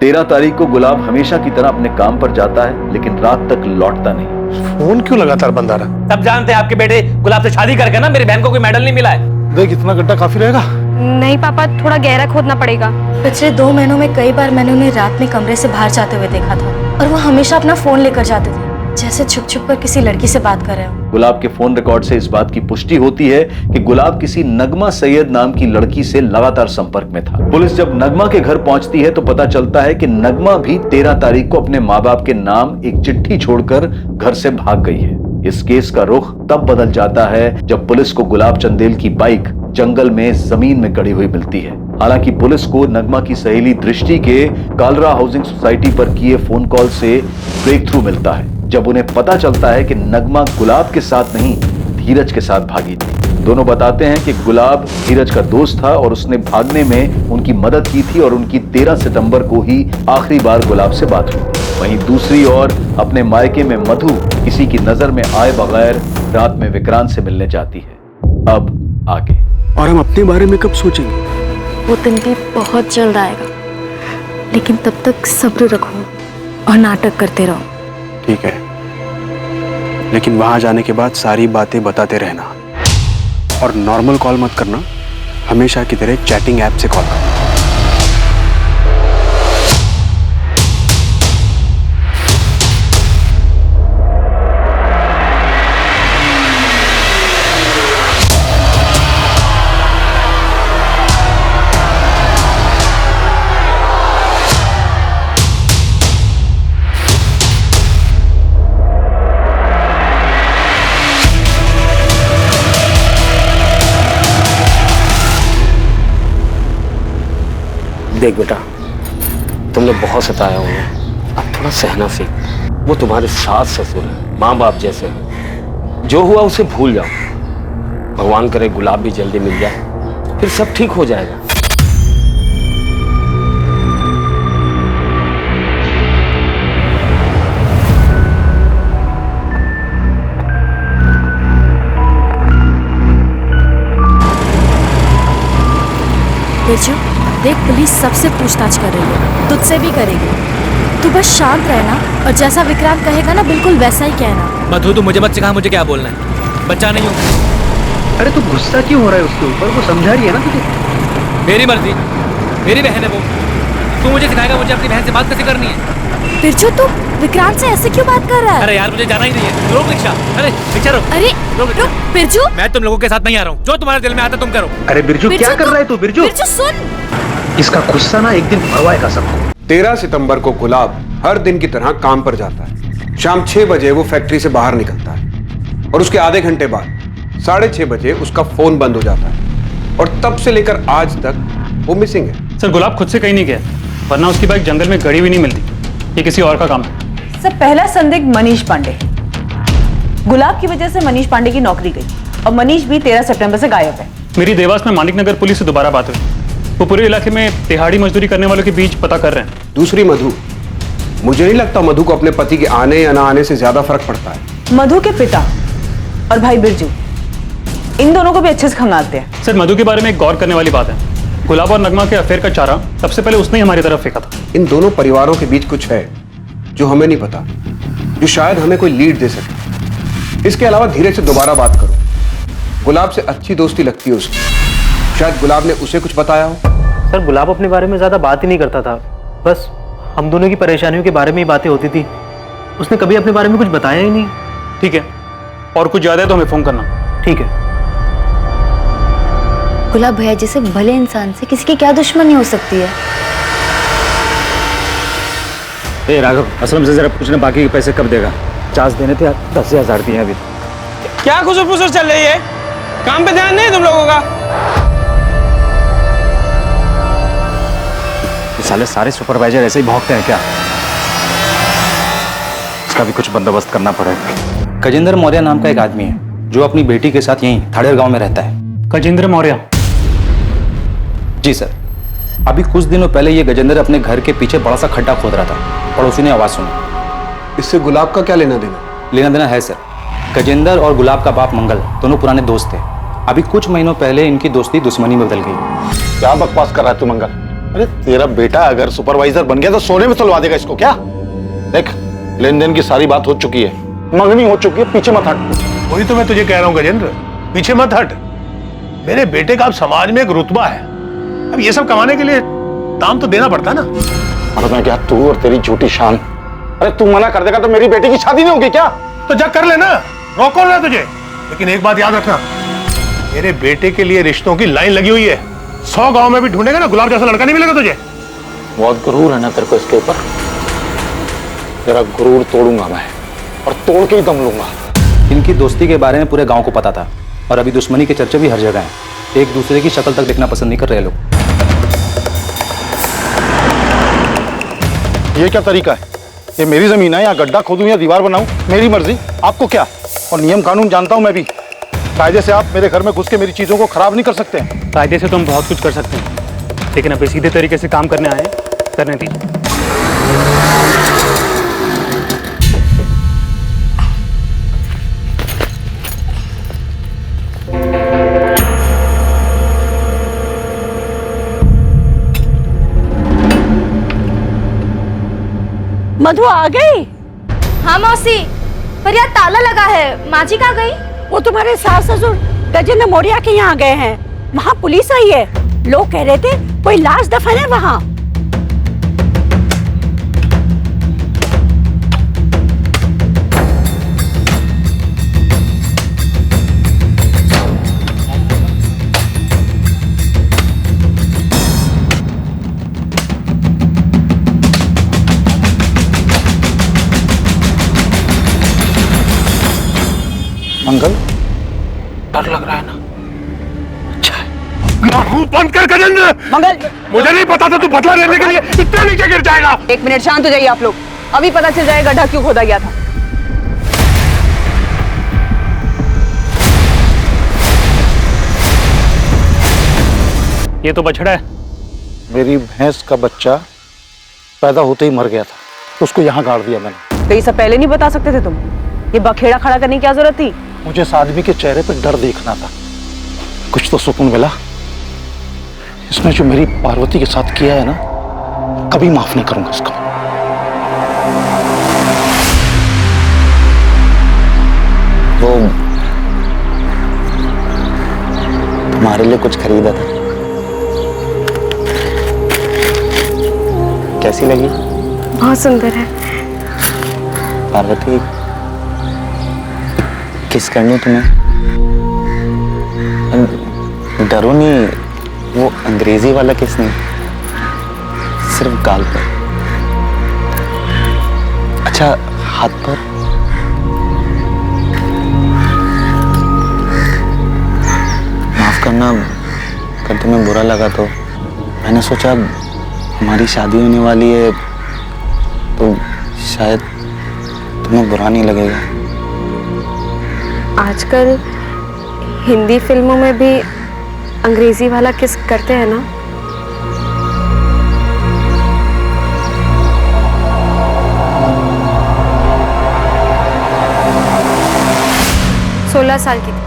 13 तारीख को गुलाब हमेशा की तरह अपने काम पर जाता है, लेकिन रात तक लौटता नहीं। फोन क्यों लगातार बंद आ रहा? सब जानते हैं आपके बेटे गुलाब से शादी करके ना मेरी बहन को कोई मेडल नहीं मिला है। देख, इतना गड्ढा काफी रहेगा। नहीं पापा, थोड़ा गहरा खोदना पड़ेगा। पिछले 2 महीनों में कई बार मैंने उन्हें रात में कमरे से बाहर जाते हुए देखा था और वो हमेशा अपना फोन लेकर जाते थे, जैसे छुप छुप कर किसी लड़की से बात कर रहे हो। गुलाब के फोन रिकॉर्ड से इस बात की पुष्टि होती है कि गुलाब किसी नगमा सैयद नाम की लड़की से लगातार संपर्क में था। पुलिस जब नगमा के घर पहुंचती है तो पता चलता है कि नगमा भी 13 तारीख को अपने माँ बाप के नाम एक चिट्ठी छोड़कर घर से भाग गई है। इस केस का रुख तब बदल जाता है जब पुलिस को गुलाब चंदेल की बाइक जंगल में जमीन में गड़ी हुई मिलती है। हालांकि पुलिस को नगमा की सहेली दृष्टि के कालरा हाउसिंग सोसाइटी पर किए फोन कॉल से ब्रेक थ्रू मिलता है, जब उन्हें पता चलता है कि नगमा गुलाब के साथ नहीं धीरज के साथ भागी थी। दोनों बताते हैं कि गुलाब धीरज का दोस्त था और उसने भागने में उनकी मदद की थी और उनकी 13 सितंबर को ही आखिरी बार गुलाब से बात हुई। वहीं दूसरी ओर अपने मायके में मधु किसी की नजर में आए बगैर रात में विक्रांत से मिलने जाती है। अब आगे। और हम अपने बारे में कब सोचेंगे? वो दिन भी बहुत जल्द आएगा, लेकिन तब तक सब्र रखो और नाटक करते रहो। ठीक है, लेकिन वहां जाने के बाद सारी बातें बताते रहना और नॉर्मल कॉल मत करना, हमेशा की तरह चैटिंग ऐप से कॉल करना। देख बेटा, तुमने बहुत सताया उन्हें, अब थोड़ा सहना सीख। वो तुम्हारे सास ससुर है, माँ बाप जैसे हैं। जो हुआ उसे भूल जाओ। भगवान करे गुलाब भी जल्दी मिल जाए, फिर सब ठीक हो जाएगा। बिरजू, देख पुलिस सबसे पूछताछ कर रही है, तुझसे भी करेगी। तू बस शांत रहना और जैसा विक्रांत कहेगा ना बिल्कुल वैसा ही कहना। मधु, तू मुझे मत सिखा मुझे क्या बोलना है, बच्चा नहीं हूँ। अरे तू गुस्सा क्यों हो रहा है उसके ऊपर? वो समझा रही है ना तुझे। मेरी मर्जी, मेरी बहन है वो। तू मुझे सिखाएगा मुझे अपनी बहन से बात कैसे करनी है? बिरजू, तू विक्रांत से ऐसे क्यों बात कर रहा है? अरे यार, मुझे जाना ही नहीं है। रोक रिक्शा। अरे रिक्शा रोक। अरे रुक बिरजू, मैं तुम लोगों के साथ नहीं आ रहा हूँ। जो तुम्हारे दिल में आता तुम करो। अरे बिरजू, क्या कर रहा है तू? बिरजू सुन, इसका गुस्सा ना एक दिन भरवाएगा सबको। 13 सितंबर को गुलाब हर दिन की तरह काम पर जाता है। शाम 6 बजे वो फैक्ट्री से बाहर निकलता है और उसके आधे घंटे बाद 6:30 बजे उसका फोन बंद हो जाता है और तब से लेकर आज तक वो मिसिंग है। सर, गुलाब खुद से कहीं नहीं गया, वरना उसकी बाइक जंगल में गड़ी हुई नहीं मिलती। ये किसी और का काम है। सर, पहला संदिग्ध मनीष पांडे। गुलाब की वजह से मनीष पांडे की नौकरी गई और मनीष भी 13 सितंबर से गायब है। मेरी देवास में मानिक नगर पुलिस से दोबारा बात हुई। वो पूरे इलाके में तिहाड़ी मजदूरी करने वालों के बीच पता कर रहे हैं। दूसरी मधु, मुझे नहीं लगता मधु को अपने पति के आने या ना आने से ज्यादा फर्क पड़ता है। मधु के पिता और भाई बिरजू, इन दोनों को भी अच्छे से खंगालते हैं। सर, मधु के बारे में एक गौर करने वाली बात है। गुलाब और नगमा के अफेयर का चारा सबसे पहले उसने ही हमारी तरफ फेंका था। इन दोनों परिवारों के बीच कुछ है जो हमें नहीं पता, जो शायद हमें कोई लीड दे सके। इसके अलावा धीरे से दोबारा बात करो। गुलाब से अच्छी दोस्ती लगती है उसकी, शायद गुलाब ने उसे कुछ बताया हो। सर, गुलाब अपने बारे में ज्यादा बात ही नहीं करता था, बस हम दोनों की परेशानियों के बारे में ही बातें होती थी। उसने कभी अपने बारे में कुछ बताया ही नहीं। ठीक है, और कुछ ज्यादा है तो हमें फोन करना। ठीक है। गुलाब भैया जैसे भले इंसान से किसी की क्या दुश्मनी हो सकती है? ए राघव, असलम से जरा पूछना बाकी के पैसे कब देगा? 50 देने थे, 10,000 दिए अभी। क्या खुसर फुसर चल रही है? काम पे ध्यान नहीं तुम लोगों का? साले सारे सुपरवाइजर ऐसे ही भौंकते हैं क्या? इसका भी कुछ बंदोबस्त करना पड़ेगा। गजेंद्र मौर्य नाम का एक आदमी है जो अपनी बेटी के साथ यहीं थाड़ेर गांव में रहता है। गजेंद्र मौर्य? जी सर। अभी कुछ दिनों पहले ये गजेंद्र अपने घर के पीछे बड़ा सा खड्डा खोद रहा था। पड़ोसी ने आवाज सुनी। इससे गुलाब का क्या लेना देना? लेना देना है सर। गजेंद्र और गुलाब का बाप मंगल दोनों पुराने दोस्त थे। अभी कुछ महीनों पहले इनकी दोस्ती दुश्मनी में बदल गई। क्या बकवास कर रहा है तू मंगल? अरे तेरा बेटा अगर सुपरवाइजर बन गया तो सोने में तुलवा देगा इसको क्या? देख, लेन देन की सारी बात हो चुकी है, मंगनी हो चुकी है, पीछे मत हट। वही तो मैं तुझे कह रहा हूँ गजेंद्र, पीछे मत हट। मेरे बेटे का अब समाज में एक रुतबा है, अब ये सब कमाने के लिए दाम तो देना पड़ता है ना। और मैं क्या, तू और तेरी झूठी शान। अरे तू मना कर देगा तो मेरी बेटी की शादी नहीं होगी क्या? तो जा कर लेना, रोको ना तुझे। लेकिन एक बात याद रखना, मेरे बेटे के लिए रिश्तों की लाइन लगी हुई है। 100 गांव में भी ढूंढेगा ना, गुलाब जैसा लड़का नहीं मिलेगा तुझे। बहुत गुरूर है ना तेरे को इसके ऊपर। तेरा गुरूर तोड़ूंगा मैं, और तोड़ के ही दम लूंगा। इनकी दोस्ती के बारे में पूरे गांव को पता था, और अभी दुश्मनी के चर्चे भी हर जगह हैं। एक दूसरे की शक्ल तक देखना पसंद नहीं कर रहे लोग। ये क्या तरीका है? ये मेरी जमीन है, यहाँ गड्ढा खोदूं या दीवार बनाऊं, मेरी मर्जी, आपको क्या? और नियम कानून जानता हूं मैं भी। कायदे से आप मेरे घर में घुस के मेरी चीजों को खराब नहीं कर सकते हैं। कायदे से तो हम बहुत कुछ कर सकते हैं, लेकिन अभी सीधे तरीके से काम करने आए हैं, करने दीजिए। मधु आ गई? हाँ मौसी, पर यार ताला लगा है। माँ जी कहाँ गई? वो तुम्हारे सास ससुर गजेंद्र मौर्य के यहाँ गए हैं। वहाँ पुलिस आई है, लोग कह रहे थे कोई लाश दफन है वहाँ। मंगल, डर लग रहा है ना? मुंह बंद कर गजेंद्र। मंगल, मुझे नहीं पता था तू बदला लेने के लिए इतने नीचे गिर जाएगा। 1 मिनट शांत हो जाइए आप लोग, अभी पता चल जाएगा गड्ढा क्यों खोदा गया था। ये तो बछड़ा है। मेरी भैंस का बच्चा पैदा होते ही मर गया था, तो उसको यहाँ गाड़ दिया मैंने। तो ये सब पहले नहीं बता सकते थे तुम? ये बखेड़ा खड़ा करने की क्या जरूरत थी? मुझे इस आदमी के चेहरे पर डर देखना था, कुछ तो सुकून मिला। इसने जो मेरी पार्वती के साथ किया है ना, कभी माफ नहीं करूंगा इसको। वो तुम्हारे लिए कुछ खरीदा था, कैसी लगी? बहुत सुंदर है। पार्वती, किस करनी तुम्हें? डरो नहीं, वो अंग्रेजी वाला किस नहीं, सिर्फ गाल पर। अच्छा, हाथ पर? माफ करना अगर तुम्हें बुरा लगा तो। मैंने सोचा हमारी शादी होने वाली है तो शायद तुम्हें बुरा नहीं लगेगा। आजकल हिंदी फिल्मों में भी अंग्रेजी वाला किस करते हैं ना। सोलह साल की थी,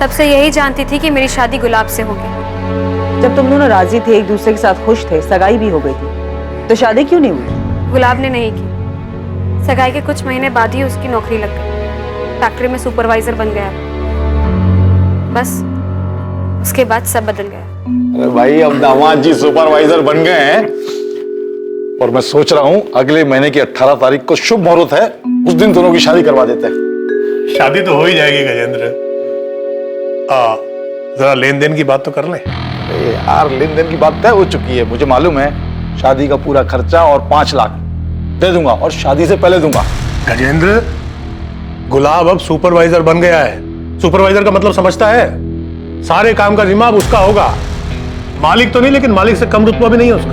तब से यही जानती थी कि मेरी शादी गुलाब से होगी। जब तुम दोनों राजी थे, एक दूसरे के साथ खुश थे, सगाई भी हो गई थी, तो शादी क्यों नहीं हुई? गुलाब ने नहीं की। सगाई के कुछ महीने बाद ही उसकी नौकरी लग गई, फैक्ट्री में सुपरवाइजर बन गया। बस उसके बाद सब बदल गया। अरे भाई, अब दामाद जी सुपरवाइजर बन गए हैं, और मैं सोच रहा हूँ अगले महीने की 18 तारीख को शुभ मुहूर्त है, उस दिन दोनों की शादी करवा देते हैं। शादी तो हो ही जाएगी गजेंद्र। जरा लेन देन की बात तो कर ले। यार, लेन देन की बात तय हो चुकी है, मुझे मालूम है। शादी का पूरा खर्चा और 5 लाख दे दूंगा, और शादी से पहले दूंगा। गजेंद्र, गुलाब अब सुपरवाइजर बन गया है। सुपरवाइजर का मतलब समझता है? सारे काम का जिम्मा अब उसका होगा। मालिक तो नहीं, लेकिन मालिक से कम रुतबा भी नहीं है उसका।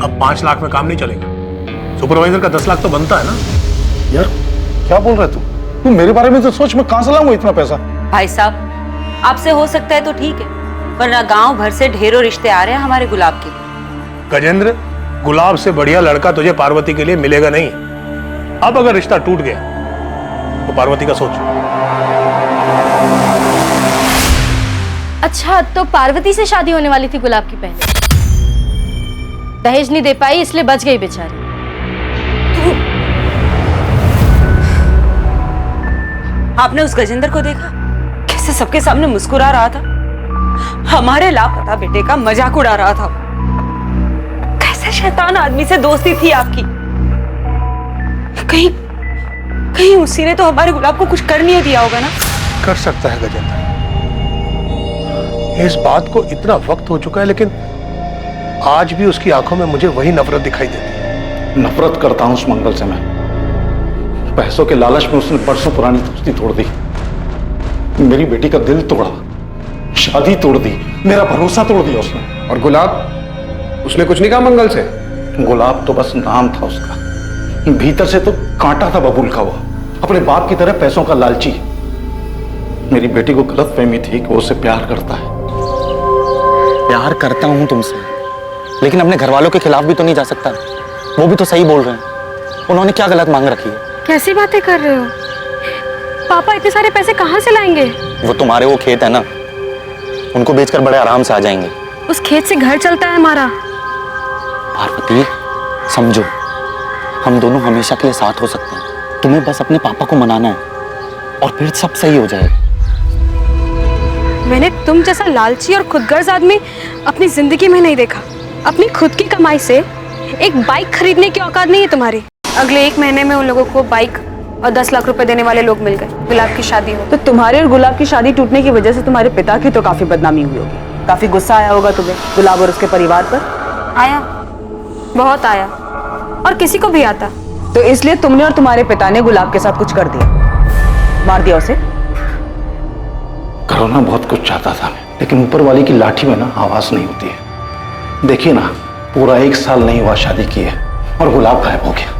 अब 5 लाख में काम नहीं चलेगा। सुपरवाइजर का 10 लाख तो बनता है ना। यार क्या बोल रहे तू मेरे बारे में तो सोच, मैं कहां से लाऊंगा इतना पैसा? भाई साहब, आपसे हो सकता है तो ठीक है, वरना गांव भर से ढेरों रिश्ते आ रहे हैं हमारे गुलाब के लिए। गजेंद्र, गुलाब से बढ़िया लड़का तुझे पार्वती के लिए मिलेगा नहीं। अब अगर रिश्ता टूट गया तो पार्वती का सोच। अच्छा, तो पार्वती से शादी होने वाली थी गुलाब की पहले? दहेज नहीं दे पाई इसलिए बच गई बेचारी। आपने उस गजेंद्र को देखा कैसे सबके सामने मुस्कुरा रहा था, हमारे लापता बेटे का मजाक उड़ा रहा था। कैसे शैतान आदमी से दोस्ती थी आपकी। कहीं कहीं उसी ने तो हमारे गुलाब को कुछ कर नहीं दिया होगा ना। कर सकता है गजेंद्र, इस बात को इतना वक्त हो चुका है, लेकिन आज भी उसकी आंखों में मुझे वही नफरत दिखाई देती है। नफरत करता हूं उस मंगल से मैं। पैसों के लालच में उसने परसों पुरानी दोस्ती तोड़ दी, मेरी बेटी का दिल तोड़ा, शादी तोड़ दी, मेरा भरोसा तोड़ दिया उसने। और गुलाब, उसने कुछ नहीं कहा मंगल से? गुलाब तो बस नाम था उसका, भीतर से तो कांटा था बबूल का। वो अपने बाप की तरह पैसों का लालची। मेरी बेटी को गलतफहमी थी कि वो उससे प्यार करता है। प्यार करता हूं तुमसे, लेकिन अपने घर वालों के खिलाफ भी तो नहीं जा सकता। वो भी तो सही बोल रहे हैं। उन्होंने क्या गलत मांग रखी है? कैसी बातें कर रहे हो? पापा इतने सारे पैसे कहाँ से लाएंगे? वो तुम्हारे वो खेत है ना, उनको बेचकर बड़े आराम से आ जाएंगे। उस खेत से घर चलता है हमारा। पार्वती, समझो, हम दोनों हमेशा के लिए साथ हो सकते हैं। तुम्हें बस अपने पापा को मनाना है और फिर सब सही हो जाएगा। मैंने तुम जैसा लालची और खुदगर्ज आदमी अपनी जिंदगी में नहीं देखा। अपनी खुद की कमाई से एक बाइक खरीदने की औकात नहीं है तुम्हारी। अगले 1 महीने में उन लोगों को बाइक और 10 लाख रुपए देने वाले लोग मिल गए। गुलाब की शादी हो तो तुम्हारे और गुलाब की शादी टूटने की वजह से तुम्हारे पिता की तो काफी बदनामी हुई होगी। काफी गुस्सा आया होगा तुम्हें गुलाब और उसके परिवार पर। आया, बहुत आया, और किसी को भी आता। तो इसलिए तुमने और तुम्हारे पिता ने गुलाब के साथ कुछ कर दिया, मार दिया उसे। करना बहुत कुछ चाहता था, लेकिन ऊपर वाली की लाठी में ना आवाज नहीं होती है। देखिए ना, पूरा 1 साल नहीं हुआ शादी की है और गुलाब गायब हो गया।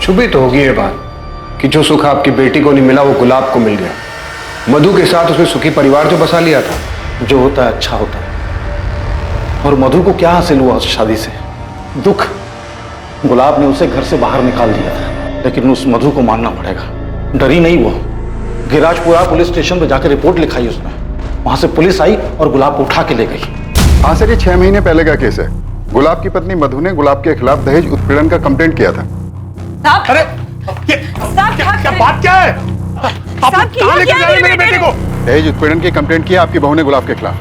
छुपी तो होगी ये बात कि जो सुख आपकी बेटी को नहीं मिला वो गुलाब को मिल गया। मधु के साथ उसने सुखी परिवार जो बसा लिया था। जो होता है अच्छा होता है। और मधु को क्या हासिल हुआ उस शादी से? दुख। गुलाब ने उसे घर से बाहर निकाल दिया था, लेकिन उस मधु को मानना पड़ेगा। डरी नहीं वो, गिराजपुरा पुलिस स्टेशन पर जाकर रिपोर्ट लिखाई उसने। वहां से पुलिस आई और गुलाब को उठा के ले गई। हाँ सर, ये 6 महीने पहले का केस है। गुलाब की पत्नी मधु ने गुलाब के खिलाफ दहेज उत्पीड़न का कंप्लेंट किया था। अरे क्या बात क्या है? आप कहां लेकर जा रहे हैं मेरे बेटे को? दहेज उत्पीड़न की कंप्लेंट किया आपकी बहू ने गुलाब के खिलाफ।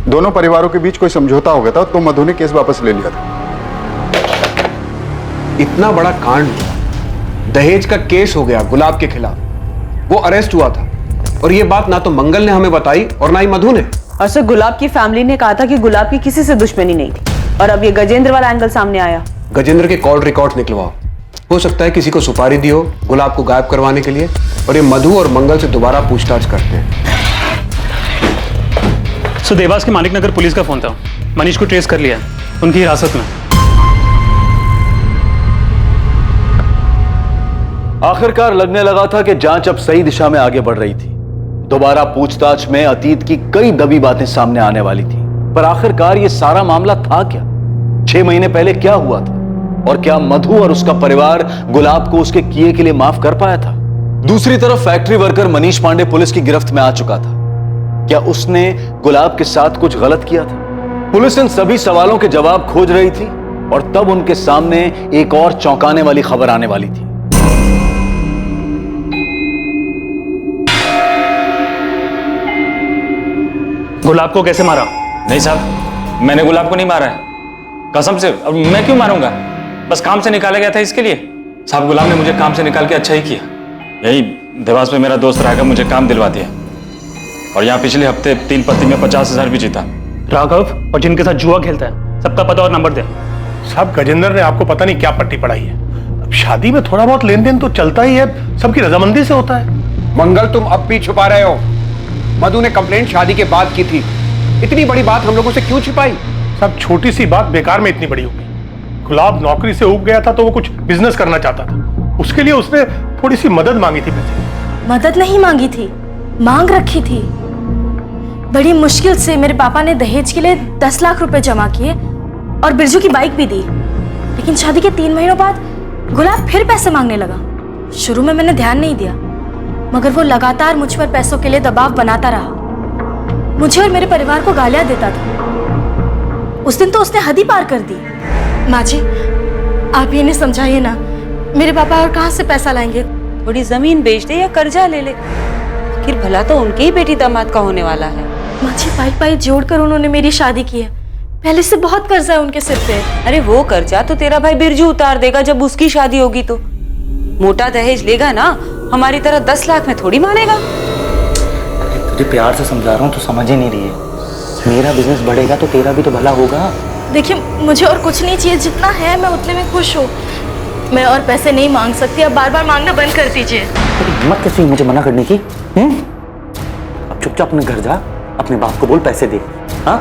दोनों परिवारों के बीच कोई समझौता हो गया था, तो मधु ने केस वापस ले लिया था। इतना बड़ा कांड, दहेज का केस हो गया गुलाब के खिलाफ, वो अरेस्ट हुआ था, और ये बात ना तो मंगल ने हमें बताई और ना ही मधु ने। और सर, गुलाब की फैमिली ने कहा था कि गुलाब की किसी से दुश्मनी नहीं थी, और अब ये गजेंद्र वाला एंगल सामने आया। गजेंद्र के कॉल रिकॉर्ड्स निकलवाओ। हो सकता है किसी को सुपारी दी हो गुलाब को गायब करवाने के लिए, और ये मधु और मंगल से दोबारा पूछताछ करते हैं। सो देवास के मानिक नगर पुलिस का फोन था, मनीष को ट्रेस कर लिया है, उनकी हिरासत में। आखिरकार लगने लगा था कि जांच अब सही दिशा में आगे बढ़ रही थी। दोबारा पूछताछ में अतीत की कई दबी बातें सामने आने वाली थी। पर आखिरकार ये सारा मामला था क्या? 6 महीने पहले क्या हुआ था? और क्या मधु और उसका परिवार गुलाब को उसके किए के लिए माफ कर पाया था? दूसरी तरफ factory worker Manish Pandey police की गिरफ्त में आ चुका था। क्या उसने गुलाब के साथ कुछ गलत किया था? पुलिस इन सभी सवालों के जवाब खोज रही थी, और तब उनके सामने एक और चौंकाने वाली खबर आने वाली थी। गुलाब को कैसे मारा? नहीं साहब, मैंने गुलाब को नहीं मारा है, कसम से। अब मैं क्यों मारूंगा? बस काम से निकाला गया था इसके लिए। साहब, गुलाब ने मुझे काम से निकाल के अच्छा ही किया। यही देवास में मेरा दोस्त राघव मुझे काम दिलवा दिया, और यहाँ पिछले हफ्ते 3 पत्ती में 50,000 भी जीता। राघव और जिनके साथ जुआ खेलता है, सबका पता और नंबर दे। साहब, गजेंद्र ने आपको पता नहीं क्या पट्टी पढ़ाई है। अब शादी में थोड़ा बहुत लेन देन तो चलता ही है, सबकी रजामंदी से होता है। मंगल, तुम अब भी छुपा रहे हो। मधु ने कंप्लेंट शादी के बाद की थी, इतनी बड़ी बात हम लोगों से क्यों छिपाई? सब छोटी सी बात बेकार में इतनी बड़ी होगी। गुलाब नौकरी से ऊब गया था, तो वो कुछ बिजनेस करना चाहता था। उसके लिए उसने थोड़ी सी मदद मांगी थी। पैसे मदद नहीं मांगी थी, मांग रखी थी। बड़ी मुश्किल से मेरे पापा ने दहेज के लिए 10 लाख रुपए जमा किए और बिरजू की बाइक भी दी। लेकिन शादी के 3 महीनों बाद गुलाब फिर पैसे मांगने लगा। शुरू में मैंने ध्यान नहीं दिया, मगर वो लगातार मुझ पर पैसों के लिए दबाव बनाता रहा। मुझे और मेरे परिवार को गालियां देता था। उस दिन तो उसने हद ही पार कर दी। माँ जी, आप ये नहीं समझाइए ना, मेरे पापा और कहाँ से पैसा लाएंगे? थोड़ी जमीन बेच दे या कर्जा ले ले, आखिर भला तो उनके ही बेटी दामाद का होने वाला है। माँ जी, पाई पाई जोड़कर उन्होंने मेरी शादी की है, पहले से बहुत कर्जा है उनके सिर पे। अरे वो कर्जा तो तेरा भाई बिरजू उतार देगा जब उसकी शादी होगी तो। मोटा दहेज लेगा ना, हमारी तरह 10 लाख में थोड़ी मानेगा। तुझे प्यार से समझा रहा हूँ, तो समझ ही नहीं रही है। मेरा बिजनेस बढ़ेगा तो तेरा भी तो भला होगा। देखिए, मुझे और कुछ नहीं चाहिए, जितना है मैं उतने में खुश हूँ। मैं और पैसे नहीं मांग सकती, अब बार बार मांगना बंद कर दीजिए। हिम्मत कैसी मुझे मना करने की? अब चुपचाप अपने घर जा, अपने बाप को बोल पैसे दे। हाँ,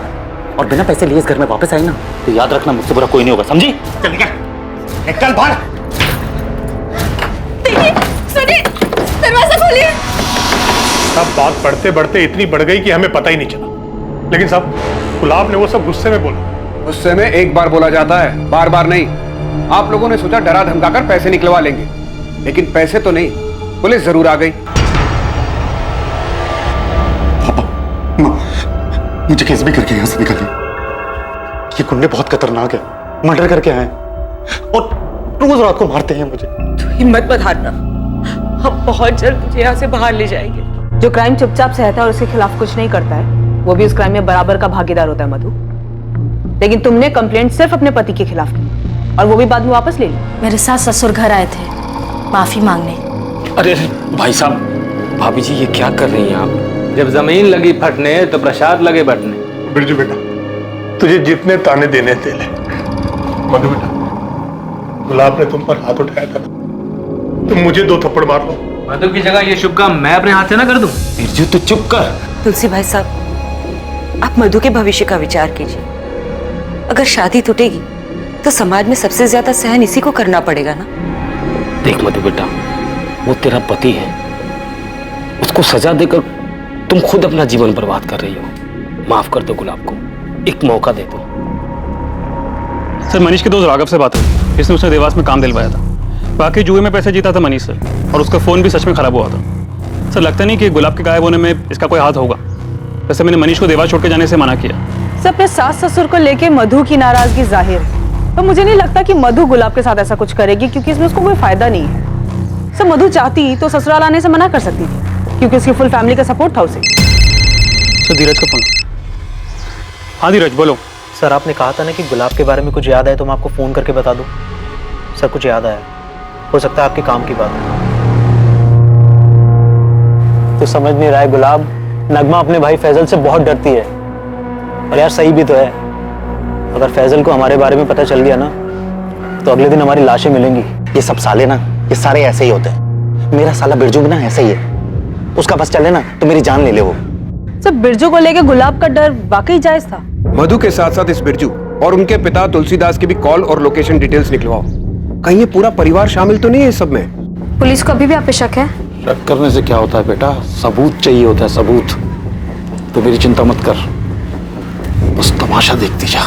और बिना पैसे लिए इस घर में वापस आई ना तो याद रखना, मुझसे बुरा कोई नहीं होगा, समझी? चल निकल, चल बाहर। सुनिए, दरवाजा खोलिए। सब बात बढ़ते बढ़ते इतनी बढ़ गई कि हमें पता ही नहीं चला। लेकिन साहब, गुलाब ने वो सब गुस्से में बोला। गुस्से में एक बार बोला जाता है, बार बार नहीं। आप लोगों ने सोचा डरा धमकाकर पैसे निकलवा लेंगे, लेकिन पैसे तो नहीं, पुलिस जरूर आ गई। मुझे केस भी करके यहाँ से निकालिए। ये गुंडे बहुत खतरनाक है, मर्डर करके आए और रोज रात को मारते हैं मुझे। तो हिम्मत मत हारना, हम बहुत जल्द तुझे यहाँ से बाहर ले जाएंगे। जो क्राइम चुपचाप सहता है और उसके खिलाफ कुछ नहीं करता है, वो भी उस क्राइम में बराबर का भागीदार होता है मधु। लेकिन तुमने कंप्लेंट सिर्फ अपने पति के खिलाफ की और वो भी बाद में वापस ले ली। मेरे साथ ससुर घर आए थे माफी मांगने। अरे भाई साहब, भाभी जी ये क्या कर रही हैं आप? जब जमीन लगी फटने तो प्रसाद लगे बटने। बिरजू बेटा, तुझे जितने ताने देने दे ले। मधु बेटा, गुलाब ने तुम पर हाथ उठाया था, तुम मुझे 2 थप्पड़ मार लो। मधु की जगह ये शुभ काम मैं अपने हाथ से ना कर दूं? बिरजू तू चुप कर। तुलसी भाई साहब, आप मधु के भविष्य का विचार कीजिए। अगर शादी टूटेगी तो समाज में सबसे ज्यादा सहन इसी को करना पड़ेगा ना। देख मधु बेटा, वो तेरा पति है, उसको सजा देकर तुम खुद अपना जीवन बर्बाद कर रही हो। माफ कर दो गुलाब को, एक मौका दे दो। सर, मनीष के दोस्त राघव से बात हुई, इसने उसने देवास में काम दिलवाया था। बाकी जुए में पैसे जीता था मनीष सर, और उसका फोन भी सच में खराब हुआ था। सर, लगता नहीं कि गुलाब के गायब होने में इसका कोई हाथ होगा। वैसे मैंने मनीष को देवास छोड़ के जाने से मना किया। सर, अपने सास ससुर को लेके मधु की नाराजगी जाहिर है, तो मुझे नहीं लगता कि मधु गुलाब के साथ ऐसा कुछ करेगी, क्योंकि इसमें उसको कोई फायदा नहीं है। सर, मधु चाहती तो ससुराल आने से मना कर सकती थी, क्योंकि उसकी फुल फैमिली का सपोर्ट था उसे। सर, धीरज का फोन। हाँ धीरज, बोलो। सर, आपने कहा था ना कि गुलाब के बारे में कुछ याद आए तो मैं आपको फोन करके बता दूं। सर, कुछ याद आया, हो सकता है आपके काम की बात है। तो समझ नहीं रहा है गुलाब, नगमा अपने भाई फैजल से बहुत डरती है। और यार सही भी तो है, अगर फैजल को हमारे बारे में पता चल गया ना तो अगले दिन हमारी लाशें मिलेंगी। ये सब साले ना, ये सारे ऐसे ही होते हैं। मेरा साला बिरजू भी ना ऐसा ही है, उसका बस चले ना तो मेरी जान ले ले वो। सर, बिरजू को लेके गुलाब का डर वाकई जायज था। मधु के साथ साथ इस बिरजू और उनके पिता तुलसीदास की भी कॉल और लोकेशन डिटेल्स निकलवाओ। कहीं ये पूरा परिवार शामिल तो नहीं है इस सब में? पुलिस को अभी भी आप पे शक है? शक करने से क्या होता है बेटा, सबूत चाहिए होता है, सबूत। तो मेरी चिंता मत कर, बस तमाशा देखती जा।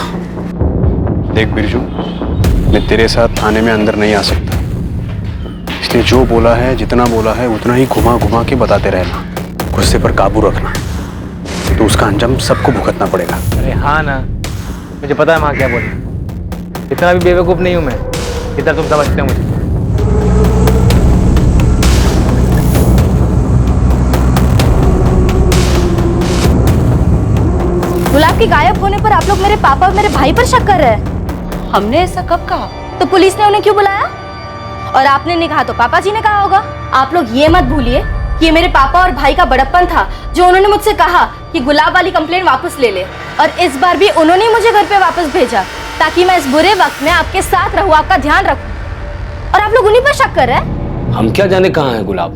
देख बिरजू, मैं तेरे साथ थाने में अंदर नहीं आ सकता, इसलिए जो बोला है, जितना बोला है, उतना ही घुमा घुमा के बताते रहना। गुस्से पर काबू रखना, तो उसका अंजाम सबको भुगतना पड़ेगा। अरे हाँ ना, मुझे पता है माँ क्या बोली। इतना भी बेवकूफ नहीं हूँ मैं, इतना तुम समझते हो मुझे। गुलाब के गायब होने पर आप लोग मेरे पापा और मेरे भाई पर शक कर रहे हैं। हमने ऐसा कब कहा? तो पुलिस ने उन्हें क्यों बुलाया? और आपने नहीं कहा तो पापा जी ने कहा होगा। आप लोग ये मत भूलिए कि ये मेरे पापा और भाई का बड़प्पन था, जो उन्होंने मुझसे कहा कि गुलाब वाली कंप्लेंट वापस ले ले। और इस बार भी उन्होंने मुझे घर पे वापस भेजा, ताकि मैं इस बुरे वक्त में आपके साथ रहूं, आपका ध्यान रखूं। और आप लोग उन्हीं पर शक कर रहे हैं। हम क्या जाने कहाँ है गुलाब,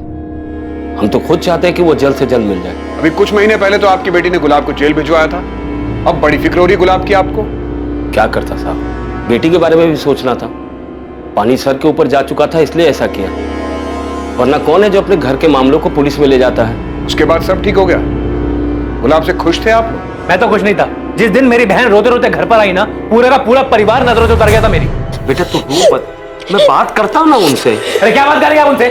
हम तो खुद चाहते हैं कि वो जल्द से जल्द मिल जाए। अभी कुछ महीने पहले तो आपकी बेटी ने गुलाब को जेल भिजवाया था, अब बड़ी फिक्र हो रही गुलाब की आपको। क्या करता साहब, बेटी के बारे में भी सोचना था। पानी सर के ऊपर जा चुका था इसलिए ऐसा किया, वरना कौन है जो अपने घर के मामलों को पुलिस में ले जाता है। उसके बाद सब ठीक हो गया। गुलाब से खुश थे आप? मैं तो खुश नहीं था। जिस दिन मेरी बहन रोते रोते घर पर आई ना, पूरे का पूरा परिवार नजरों से उतर गया था मेरी। बेटा तू रो मत, मैं बात करता हूँ ना उनसे। अरे क्या बात करेंगे आप उनसे,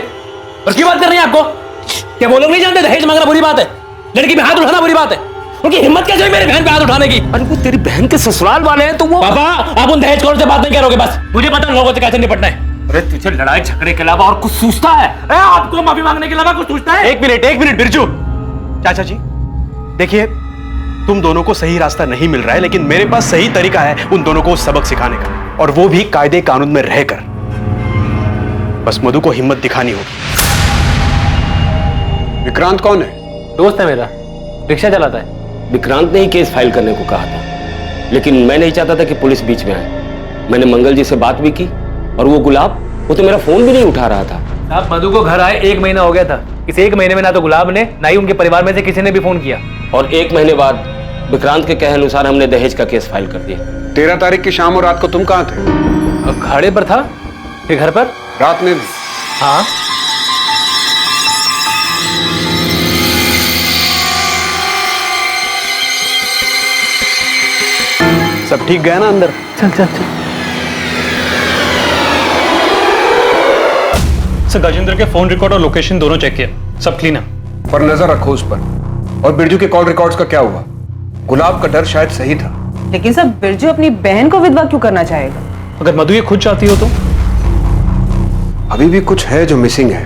और क्यों बात कर रहे हैं आपको? क्या वो लोग नहीं जानते दहेज मांगना बुरी बात है, लड़की पे हाथ उठाना बुरी बात है? उनकी हिम्मत कैसे हुई मेरी बहन पे हाथ उठाने की? अरे वो तेरी बहन के ससुराल वाले हैं तो वो। पापा आप उन दहेजखोरों से बात नहीं करोगे, बस मुझे पता लोगों से कैसे निपटना है। अरे तुझे लड़ाई झगड़े के अलावा और कुछ सूझता है? आपको माफी मांगने के अलावा कुछ सूझता है? एक मिनट बिरजू। चाचा जी देखिए, तुम दोनों को सही रास्ता नहीं मिल रहा है, लेकिन मेरे पास सही तरीका है उन दोनों को सबक सिखाने का, और वो भी कायदे कानून में रहकर। बस मधु को हिम्मत दिखानी होगी। विक्रांत कौन है? दोस्त है मेरा, रिक्शा चलाता है। विक्रांत ने ही केस फाइल करने को कहा था, लेकिन मैं नहीं चाहता था कि पुलिस बीच में आए। मैंने मंगल जी से बात भी की, और वो गुलाब, वो तो मेरा फोन भी नहीं उठा रहा था। आप मधु को घर आए 1 महीना हो गया था। इस 1 महीने में ना तो गुलाब ने, ना ही उनके परिवार में से किसी ने भी फोन किया। और 1 महीने बाद विक्रांत के कहे अनुसार हमने दहेज का केस फाइल कर दिया। 13 तारीख की शाम और रात को तुम कहाँ थे? घाड़े पर था, फिर घर पर। रात में भी? हाँ। सब ठीक गया ना अंदर? चल चल चल। सर गजेंद्र के फोन रिकॉर्ड और लोकेशन दोनों चेक किया, सब क्लीन है। पर नजर रखो उस पर। और बिरजू के कॉल रिकॉर्ड्स का क्या हुआ? गुलाब का डर शायद सही था। लेकिन सब बिरजू अपनी बहन को विधवा क्यों करना चाहेगा? अगर मधु ये खुद चाहती हो तो? अभी भी कुछ है जो मिसिंग है,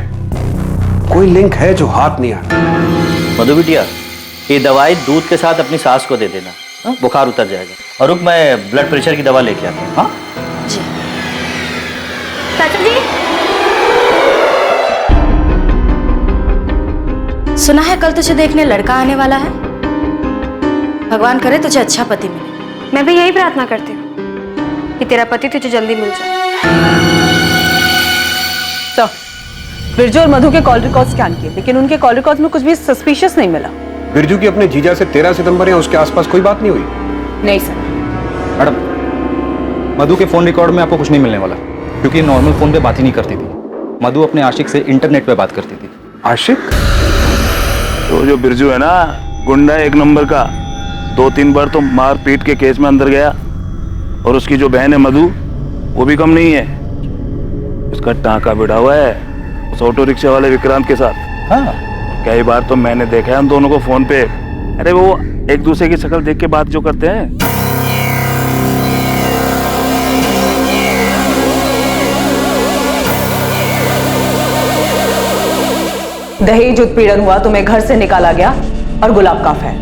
कोई लिंक है जो हाथ नहीं आ रहा। मधु बिटिया, ये दवाई दूध के साथ अपनी सास को दे देना, हाँ? बुखार उतर जाएगा। और रुक, मैं ब्लड प्रेशर की दवा लेके आता हूँ। हाँ जी। चाचा जी, सुना है कल तुझे देखने लड़का आने वाला है। भगवान करे तुझे अच्छा पति मिले। मैं भी यही प्रार्थना करती हूँ कि तेरा पति तुझे जल्दी मिल जाए। तो बिरजू और मधु के कॉल रिकॉर्ड स्कैन किए, लेकिन उनके कॉल रिकॉर्ड में कुछ भी सस्पिशियस नहीं मिला। बिरजू की अपने जीजा से 13 सितंबर या उसके आसपास कोई बात नहीं हुई? नहीं सर। मैडम, मधु के फोन रिकॉर्ड में आपको कुछ नहीं मिलने वाला, क्योंकि नॉर्मल फोन पे बात ही नहीं करती थी। मधु अपने आशिक से इंटरनेट पे बात करती थी। आशिक? तो जो बिरजू है ना, गुंडा 1 नंबर का, 2-3 बार तो मार पीट के केस में अंदर गया। और उसकी जो बहन है मधु, वो भी कम नहीं है। उसका टांका बिड़ा हुआ है उस ऑटो रिक्शा वाले विक्रांत के साथ। हाँ, कई बार तो मैंने देखा है हम दोनों को फोन पे। अरे वो एक दूसरे की शक्ल देख के बात जो करते हैं। दहेज उत्पीड़न हुआ, तुम्हें घर से निकाला गया और गुलाब काफ है।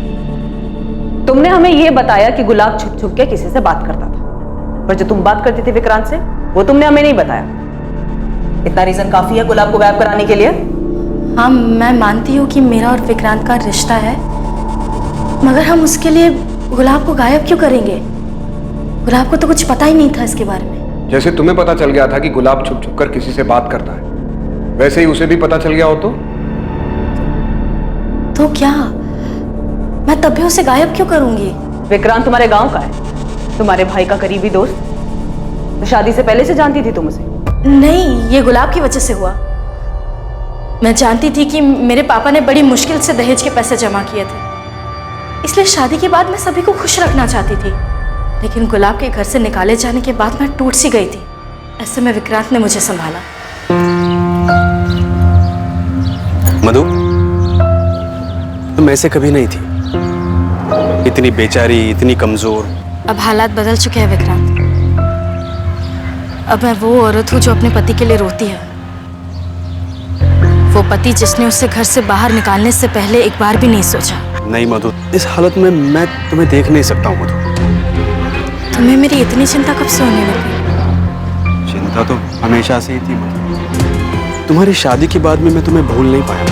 तुमने हमें यह बताया कि गुलाब छुप छुप के किसी से बात करता था, पर जो तुम बात करती थी विक्रांत से, वो तुमने हमें नहीं बताया। इतना रीजन काफी है गुलाब को गायब कराने के लिए? हाँ, मैं मानती हूँ कि मेरा और विक्रांत का रिश्ता है, मगर हम उसके लिए गुलाब को गायब क्यों करेंगे? गुलाब को तो कुछ पता ही नहीं था इसके बारे में। जैसे तुम्हें पता चल गया था कि गुलाब छुप छुप कर किसी से बात करता है, वैसे ही उसे भी पता चल गया हो तो क्या मैं तब भी उसे गायब क्यों करूंगी? विक्रांत तुम्हारे गांव का है, तुम्हारे भाई का करीबी दोस्त। तो शादी से पहले से जानती थी तुम उसे? नहीं, ये गुलाब की वजह से हुआ। मैं जानती थी कि मेरे पापा ने बड़ी मुश्किल से दहेज के पैसे जमा किए थे, इसलिए शादी के बाद मैं सभी को खुश रखना चाहती थी। लेकिन गुलाब के घर से निकाले जाने के बाद मैं टूट सी गई थी। ऐसे में विक्रांत ने मुझे संभाला। मधु, तुम ऐसे कभी नहीं थी, इतनी बेचारी, इतनी कमजोर। अब हालात बदल चुके हैं विक्रांत। अब मैं वो औरत हूँ जो अपने पति के लिए रोती है, वो पति जिसने उसे घर से बाहर निकालने से पहले एक बार भी नहीं सोचा। नहीं मधु, इस हालत में मैं तुम्हें देख नहीं सकता हूँ मधु। तुम्हें मेरी इतनी चिंता कब से होने लगी? चिंता तो हमेशा से ही थी मधु। तुम्हारी शादी के बाद में मैं तुम्हें भूल नहीं पाया।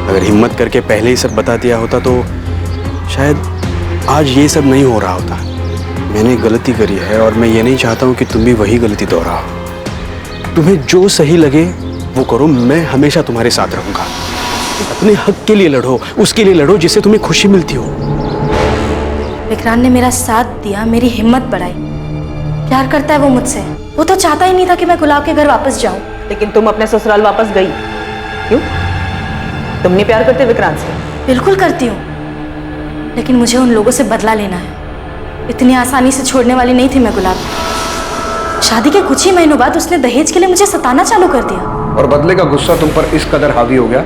अगर हिम्मत करके पहले ही सब बता दिया होता तो शायद आज ये सब नहीं हो रहा होता। मैंने गलती करी है और मैं ये नहीं चाहता हूँ कि तुम भी वही गलती दोहराओ। तुम्हें जो सही लगे वो करो, मैं हमेशा तुम्हारे साथ रहूंगा। अपने हक के लिए लड़ो, उसके लिए लड़ो जिससे तुम्हें खुशी मिलती हो। विक्रांत ने मेरा साथ दिया, मेरी हिम्मत बढ़ाई। प्यार करता है वो मुझसे। वो तो चाहता ही नहीं था कि मैं गुलाब के घर वापस जाऊं। लेकिन तुम अपने ससुराल वापस गई क्यों? तुम नहीं प्यार करते विक्रांत से? बिल्कुल करती हूँ, लेकिन मुझे उन लोगों से बदला लेना है। इतनी आसानी से छोड़ने वाली नहीं थी मैं गुलाब। शादी के कुछ ही महीनों बाद उसने दहेज के लिए मुझे सताना चालू कर दिया। और बदले का गुस्सा तुम पर इस कदर हावी हो गया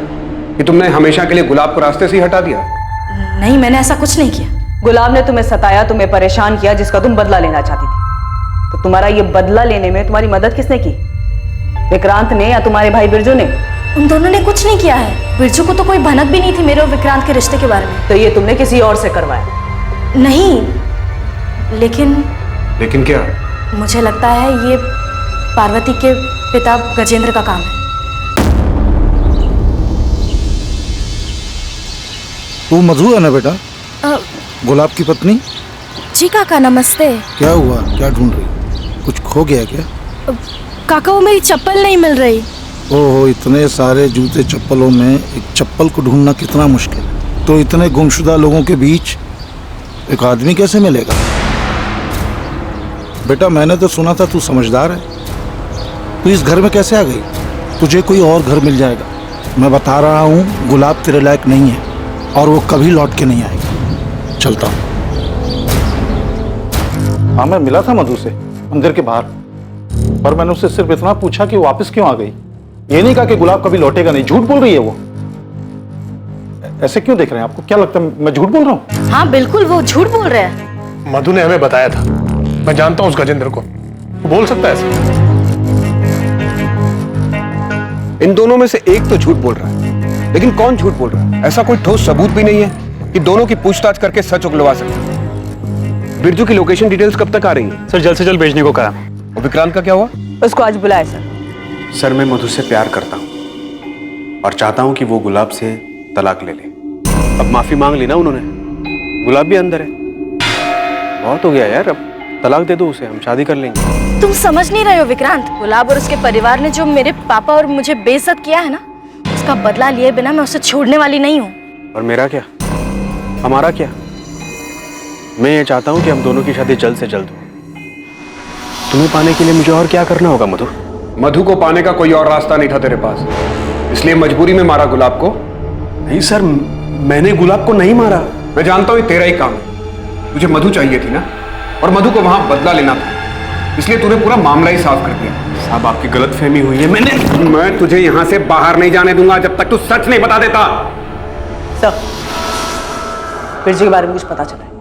कि तुमने हमेशा के लिए गुलाब को रास्ते से ही हटा दिया? नहीं, मैंने ऐसा कुछ नहीं किया। गुलाब ने तुम्हें सताया, तुम्हें परेशान किया, जिसका तुम बदला लेना चाहती थी। तो तुम्हारा ये बदला लेने में तुम्हारी मदद किसने की? विक्रांत ने या तुम्हारे भाई बिरजू ने? उन दोनों ने कुछ नहीं किया है। बिरजू को तो कोई भनक भी नहीं थी मेरे और विक्रांत के रिश्ते के बारे में। तो ये तुमने किसी और से करवाया? नहीं, लेकिन क्या? मुझे लगता है ये पार्वती के पिता गजेंद्र का काम है। तू मधु है ना बेटा? गुलाब की पत्नी? जी काका, नमस्ते। क्या हुआ, क्या ढूंढ रही? कुछ खो गया क्या? काका, वो मेरी चप्पल नहीं मिल रही। ओहो, इतने सारे जूते चप्पलों में एक चप्पल को ढूंढना कितना मुश्किल है। तो इतने गुमशुदा लोगों के बीच एक आदमी कैसे मिलेगा? बेटा, मैंने तो सुना था तू समझदार है। तू इस घर में कैसे आ गई? तुझे कोई और घर मिल जाएगा। मैं बता रहा हूँ, गुलाब तेरे लायक नहीं है और वो कभी लौट के नहीं आएगा। चलता हूँ। हाँ, मैं मिला था मधु से मंदिर के बाहर, पर मैंने उससे सिर्फ इतना पूछा कि वो वापस क्यों आ गई। ये नहीं कहा कि गुलाब कभी लौटेगा नहीं। झूठ बोल रही है वो। ऐसे क्यों देख रहे हैं? आपको क्या लगता है मैं झूठ बोल रहा हूँ? हाँ बिल्कुल, वो झूठ बोल रहे हैं। मधु ने हमें बताया था। मैं जानता हूँ उस गजेंद्र को, वो बोल सकता है ऐसे। इन दोनों में से एक तो झूठ बोल रहा है, लेकिन कौन झूठ बोल रहा है? ऐसा कोई ठोस सबूत भी नहीं है कि दोनों की पूछताछ करके सच उगलवा सके। बिरजू की लोकेशन डिटेल्स कब तक आ रही है? सर, जल्द से जल्द भेजने को कहा। और विक्रांत का क्या हुआ? उसको आज बुलाया सर। सर, मैं मधु से प्यार करता हूँ और चाहता हूँ कि वो गुलाब से तलाक ले ले। अब माफी मांग ली ना उन्होंने, गुलाब भी अंदर है। बहुत हो गया यार, अब तलाक दे दो उसे, हम शादी कर लेंगे। तुम समझ नहीं रहे हो विक्रांत। गुलाब और उसके परिवार ने जो मेरे पापा और मुझे बेइज्जत किया है ना, उसका बदला लिए बिना मैं उसे छोड़ने वाली नहीं हूँ। और मेरा क्या, हमारा क्या? मैं ये चाहता हूँ कि हम दोनों की शादी जल्द से जल्द हो। तुम्हें पाने के लिए मुझे और क्या करना होगा मधु? मधु को पाने का कोई और रास्ता नहीं था तेरे पास, इसलिए मजबूरी में मारा गुलाब को। नहीं सर, मैंने गुलाब को नहीं मारा। मैं जानता हूँ ये तेरा ही काम है। तुझे मधु चाहिए थी ना, और मधु को वहां बदला लेना था, इसलिए तूने पूरा मामला ही साफ कर दिया। साहब, आपकी गलतफहमी हुई है। मैं तुझे यहां से बाहर नहीं जाने दूंगा जब तक तू सच नहीं बता देता। सर, बिरजू के बारे में कुछ पता चला है?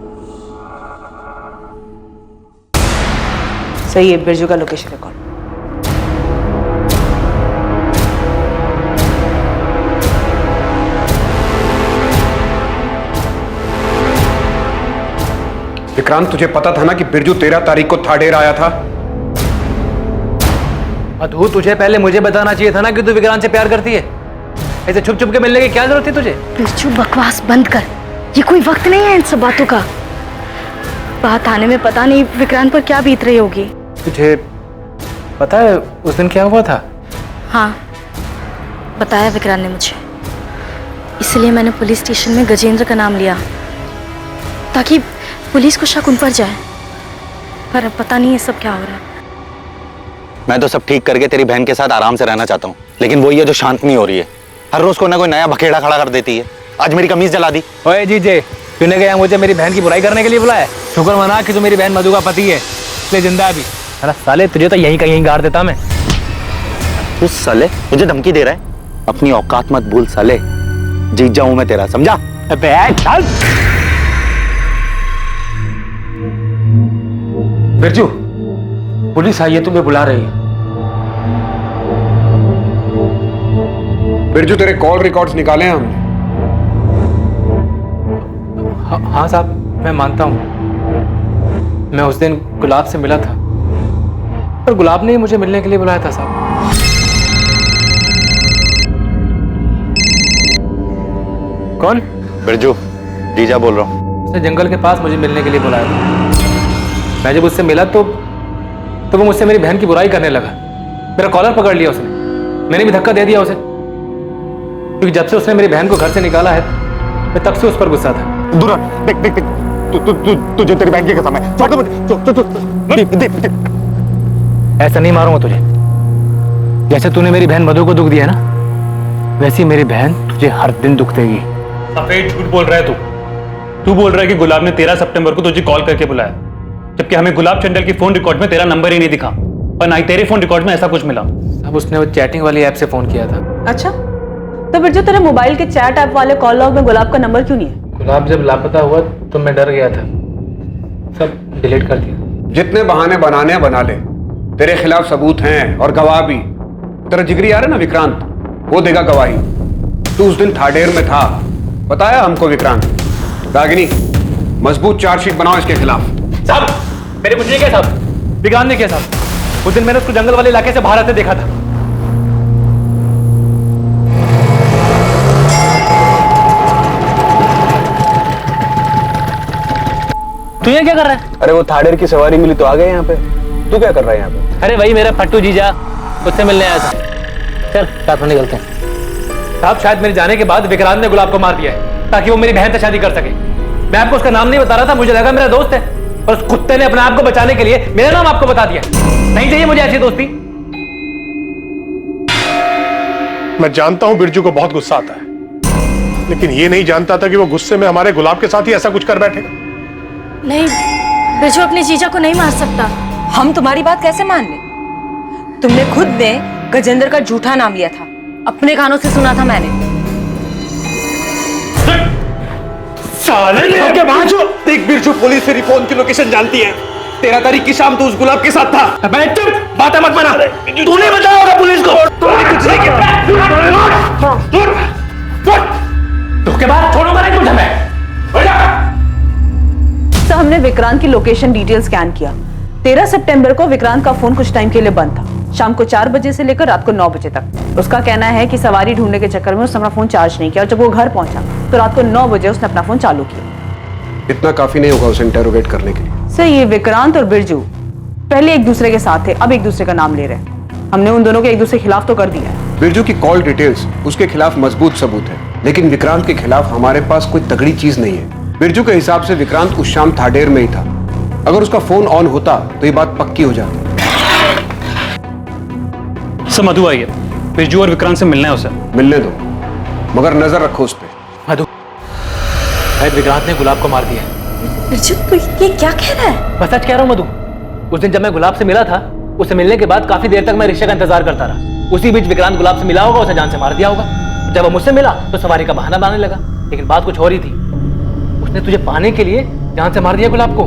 सही है, बिरजू का लोकेशन रिकॉर्ड। विक्रांत, तुझे पता था ना कि बिरजू 13 तारीख को थाडेर आया था? मधु, तुझे पहले मुझे बताना चाहिए था ना कि तू विक्रांत से प्यार करती है। ऐसे छुप छुप के मिलने की क्या जरूरत थी तुझे? बिरजू, बकवास बंद कर। ये कोई वक्त नहीं है इन सब बातों का। बात आने में पता नहीं विक्रांत पर क्या बीत रही होगी। तुझे पता है उस दिन क्या हुआ था? हाँ, बताया विक्रांत ने मुझे। इसलिए मैंने पुलिस स्टेशन में गजेंद्र का नाम लिया, ताकि पुलिस को शक उन पर जाए। पर अब पता नहीं ये सब क्या हो रहा है। मैं तो सब ठीक करके तेरी बहन के साथ आराम से रहना चाहता हूँ, लेकिन वही है जो शांत नहीं हो रही है। हर रोज कोई ना कोई नया बखेड़ा खड़ा कर देती है। आज मेरी कमीज जला दी। ओए जीजे, तूने क्या मुझे मेरी बहन की बुराई करने के लिए बुलाया? शुक्र मना कि तू मेरी बहन मधु का पति है, इसलिए जिंदा भी। अरे साले, तुझे तो यहीं का यहीं गाड़ देता मैं। तू साले मुझे धमकी दे रहा है? अपनी औकात मत भूल साले। जीत जाऊं मैं तेरा, समझा? चल। बिरजू, पुलिस आई है, तुम्हें बुला रही है। बिरजू, तेरे कॉल रिकॉर्ड्स निकाले हैं हमने। हाँ साहब, मैं मानता हूँ मैं उस दिन गुलाब से मिला था, पर गुलाब ने मुझे मिलने के लिए बुलाया था साहब। कौन? बिरजू, जीजा बोल रहा हूँ। उसने जंगल के पास मुझे मिलने के लिए बुलाया था। मैं जब उससे मिला तो वो मुझसे मेरी बहन की बुराई करने लगा। मेरा कॉलर पकड़ लिया उसने, मैंने भी धक्का दे दिया उसे, क्योंकि जब से उसने मेरी बहन को घर से निकाला है, मैं तब से उस पर गुस्सा था। दूर देख देख देख, तुझे तेरी बहन की कसम है। छोड़ दे। ऐसा नहीं मारूंगा तुझे। जैसे तूने मेरी बहन मधु को दुख दिया ना, वैसी मेरी बहन तुझे हर दिन दुख देगी। सफेद झूठ बोल रहा है तू बोल रहा है कि गुलाब ने 13 सितंबर को तुझे कॉल करके बुलाया, जबकि हमें गुलाब चंडल की फोन रिकॉर्ड में तेरा नंबर ही नहीं दिखा और ना ही तेरे फोन रिकॉर्ड में ऐसा कुछ मिला। अब उसने वो चैटिंग वाली ऐप से फोन किया था। अच्छा, तो बिरजू तेरे मोबाइल के चैट ऐप वाले कॉल लॉग में गुलाब का नंबर क्यों नहीं है? गुलाब जब लापता हुआ तो मैं डर गया था, सब डिलीट कर दिया। जितने बहाने बनाने हैं बना ले, तेरे खिलाफ सबूत हैं और गवाह भी। तेरा जिगरी यार है ना विक्रांत, वो देगा गवाही। तू उस दिन थाडेर में था, बताया हमको विक्रांत। रागिनी, मजबूत चार्जशीट बनाओ इसके खिलाफ। साहब मेरे कुछ नहीं किया साहब, विक्रांत ने किया साहब। उस दिन मैंने उसको जंगल वाले इलाके से बाहर आते देखा था। तू ये क्या कर रहा है? अरे वो थाडेर की सवारी मिली तो आ गए यहाँ पे। तू क्या कर रहा है यहाँ पे? अरे वही मेरा फट्टू जीजा, उससे मिलने आया था। चल साथ में निकलते हैं। साहब शायद मेरे जाने के बाद विक्रांत ने गुलाब को मार दिया है ताकि वो मेरी बहन से शादी कर सके। मैं आपको उसका नाम नहीं बता रहा था, मुझे लगा मेरा दोस्त है, और उस कुत्ते ने अपने आप को बचाने के लिए मेरा नाम आपको बता दिया। नहीं चाहिए मुझे ऐसी दोस्ती। मैं जानता हूं बिरजू को बहुत गुस्सा आता है, लेकिन ये नहीं जानता था कि वो गुस्से में हमारे गुलाब के साथ ही ऐसा कुछ कर बैठेगा। नहीं, बिरजू अपने जीजा को नहीं मार सकता। हम तुम्हारी बात कैसे मान ले? तुमने खुद ने गजेंद्र का झूठा नाम लिया था, अपने कानों से सुना था मैंने। साले देख, बिरजू पुलिस तेरी फोन की लोकेशन जानती है। 13 तारीख की शाम तू उस गुलाब के साथ था। चुप, बातें मत बना। तूने बताया होगा पुलिस को। कुछ नहीं किया। धोखेबाज, छोड़ूंगा नहीं तुझे मैं। सर, हमने विक्रांत की लोकेशन डिटेल स्कैन किया। 13 सितंबर को विक्रांत का फोन कुछ टाइम के लिए बंद था, शाम को 4 बजे से लेकर रात को 9 बजे तक। उसका कहना है कि सवारी ढूंढने के चक्कर में उसने अपना फोन चार्ज नहीं किया, और जब वो घर पहुंचा तो रात को 9 बजे उसने अपना फोन चालू किया। इतना काफी नहीं होगा उसे इंटेरोगेट करने के लिए। सर, ये विक्रांत और बिरजू पहले एक दूसरे के साथ थे, अब एक दूसरे का नाम ले रहे हैं। हमने उन दोनों के एक दूसरे के खिलाफ तो कर दिया है। बिरजू की कॉल डिटेल्स उसके खिलाफ मजबूत सबूत है, लेकिन विक्रांत के खिलाफ हमारे पास कोई तगड़ी चीज नहीं है। बिरजू के हिसाब से विक्रांत उस शाम थाडेर में ही था। अगर उसका फोन ऑन होता तो ये बात पक्की हो जाती। सर मधु आई है, बिरजू और विक्रांत से मिलना है उसे। मिलने दो, मगर नजर रखो उस पर। मधु, शायद विक्रांत ने गुलाब को मार दिया। बिरजू तू ये क्या कह रहा है? बस सच कह रहा हूँ मधु। उस दिन जब मैं गुलाब से मिला था, उससे मिलने के बाद काफी देर तक मैं रिश्ते का इंतजार करता रहा। उसी बीच विक्रांत गुलाब से मिला होगा, उसे जान से मार दिया होगा। जब वो मुझसे मिला तो सवारी का बहाना बनाने लगा, लेकिन बात कुछ और ही थी। उसने तुझे पाने के लिए जान से मार दिया गुलाब को।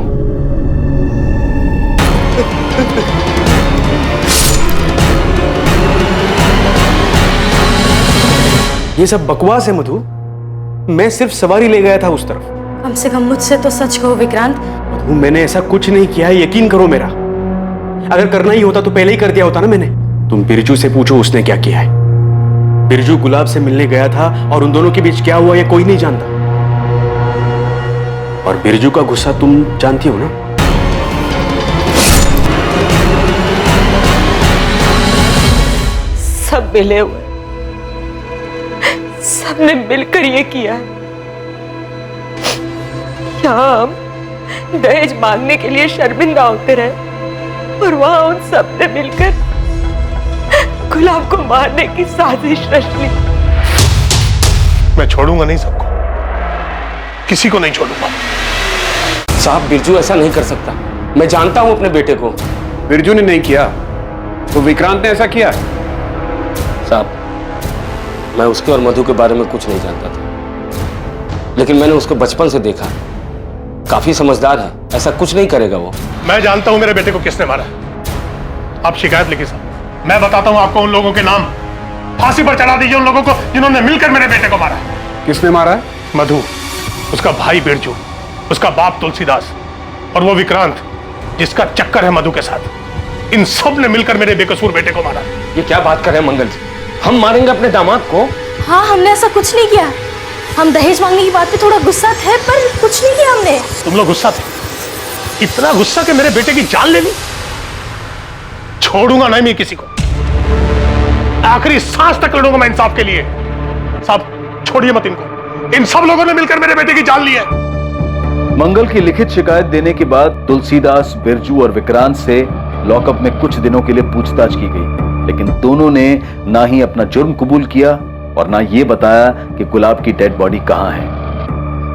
ये सब बकवास है मधु। मैं सिर्फ सवारी ले गया था उस तरफ। कम से कम मुझसे तो सच कहो विक्रांत। मधु, मैंने ऐसा कुछ नहीं किया है, यकीन करो मेरा। अगर करना ही होता तो पहले ही कर दिया होता ना मैंने। तुम बिरजू से पूछो उसने क्या किया है। बिरजू गुलाब से मिलने गया था और उन दोनों के बीच क्या हुआ ये कोई नहीं जानता। और बिरजू का गुस्सा तुम जानती हो ना। सब मिले हुए, सबने मिलकर ये किया है। यहाँ हम दहेज मांगने के लिए शर्मिंदा होते रहे, और वहां उन सबने मिलकर गुलाब को मारने की साजिश रच ली। मैं छोड़ूंगा नहीं सबको, किसी को नहीं छोड़ूंगा। साहब, बिरजू ऐसा नहीं कर सकता। मैं जानता हूं अपने बेटे को। बिरजू ने नहीं किया तो विक्रांत ने ऐसा किया। साहब, मैं उसके और मधु के बारे में कुछ नहीं जानता था, लेकिन मैंने उसको बचपन से देखा। काफी समझदार है, ऐसा कुछ नहीं करेगा वो। मैं जानता हूं मेरे बेटे को किसने मारा। आप शिकायत लिखिए साहब, मैं बताता हूं आपको उन लोगों के नाम। फांसी पर चढ़ा दीजिए उन लोगों को जिन्होंने मिलकर मेरे बेटे को मारा। किसने मारा है? मधु, उसका भाई बिरजू, उसका बाप तुलसीदास, और वो विक्रांत जिसका चक्कर है मधु के साथ। इन सब ने मिलकर मेरे बेकसूर बेटे को मारा। ये क्या बात कर रहे हैं मंगल जी? हम मारेंगे अपने दामाद को? हाँ, हमने ऐसा कुछ नहीं किया। हम दहेज मांगने की बात पे थोड़ा गुस्सा थे, पर कुछ नहीं किया हमने। तुम लोग गुस्सा थे? इतना गुस्सा कि मेरे बेटे की जान ले ली? छोड़ूंगा नहीं मैं किसी को, आखिरी सांस तक लड़ूंगा मैं इंसाफ के लिए। साहब छोड़िए मत इनको, इन सब लोगों ने मिलकर मेरे बेटे की जान ली है। मंगल की लिखित शिकायत देने के बाद तुलसीदास, बिरजू और विक्रांत से लॉकअप में कुछ दिनों के लिए पूछताछ की गई, लेकिन दोनों ने ना ही अपना जुर्म कबूल किया और ना ये बताया कि गुलाब की डेड बॉडी कहां है।